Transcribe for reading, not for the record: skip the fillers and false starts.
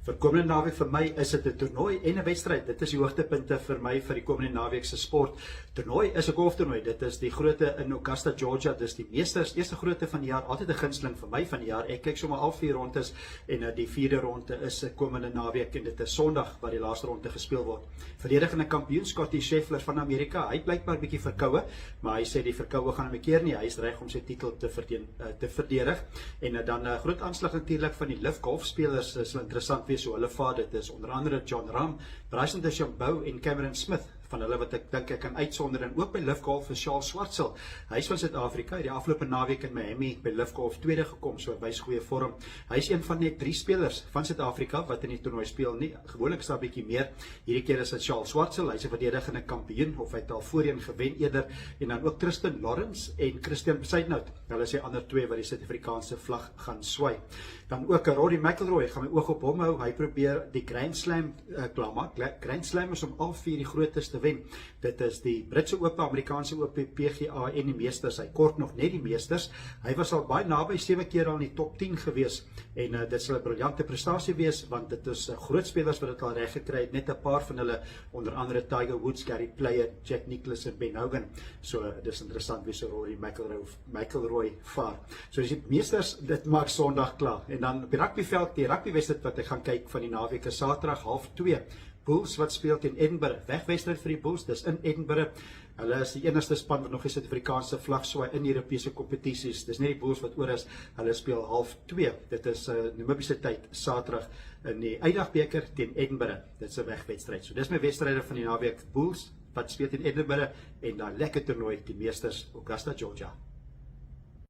Vir komende naweek vir my is dit 'n toernooi en 'n wedstryd. Dit is die hoogtepunte vir my vir die komende naweek se sport. Toernooi is 'n golftoernooi. Dit is die grootte in Augusta, Georgia. Dis die eerste grootte van die jaar. Altyd 'n gunsteling vir my van die jaar. Ek kyk sommer al 4 rondes en die 4de ronde is komende naweek en dit is Sondag waar die laaste ronde gespeel word. Verdedigende kampioen Scottie Scheffler van Amerika. Hy blyk maar 'n bietjie verkoue, maar hy sê die verkoue gaan hom 'n keer nie. Hy is reg om sy titel te verdedig. En dan groot aanslag natuurlik van die LIV golfspelers is interessant wees hoe hulle vaar. Dit is onder andere Jon Rahm, Bryson DeChambeau en Cameron Smith van hulle wat ek dink ek kan uitsonder. En ook by LIV Golf is Charles Schwartzel. Hy is van Suid-Afrika, het die afgelope naweek in Miami by LIV Golf tweede gekom, so wys goeie vorm. Hy is een van net 3 spelers van Suid-Afrika wat in die toernooi speel nie. Gewoonlik is daar 'n bietjie meer. Hierdie keer is dit Charles Schwartzel. Hy's 'n verdedigende kampioen of hy het al voorheen gewen eerder. En dan ook Tristan Lawrence en Christian Bezuidenhout. Hulle is die ander 2 wat die Suid-Afrikaanse vlag gaan swai. Dan ook Rory McIlroy, gaan my oog op hom hou. Hy probeer die Grand Slam klaarmaak. Grand Slam is om al 4 die grootes te wen. Dit is die Britse Ope, Amerikaanse Ope, PGA en die Meesters. Hy kort nog net die Meesters. Hy was al baie naby 7 keer al in die top 10 gewees en dit sal 'n briljante prestasie wees want dit is groot spelers wat dit al reg gekry het. Net 'n paar van hulle, onder andere Tiger Woods, Gary Player, Jack Nicklaus en Ben Hogan. So dis interessant wie so Rory McIlroy vaar. So dis die Meesters, dit maak Sondag klaar. En dan op die rugbyveld, die rugbywedstryd wat ek gaan kyk van die naweek is Saterdag 1:30. Bulls wat speel teen Edinburgh. Wegwedstryd vir die Bulls, dis in Edinburgh. Hulle is die enigste span wat nog die Suid-Afrikaanse vlag swaai in Europese kompetisies. Dis nie die Bulls wat oor is. Hulle speel 1:30. Dit is Namibiese tyd, Saterdag in die Uitdagbeker teen Edinburgh. Dit is 'n wegwedstryd. So dis my wedstryde van die naweek. Bulls wat speel teen Edinburgh en dan lekker toernooi, die Meesters, Augusta, Georgia.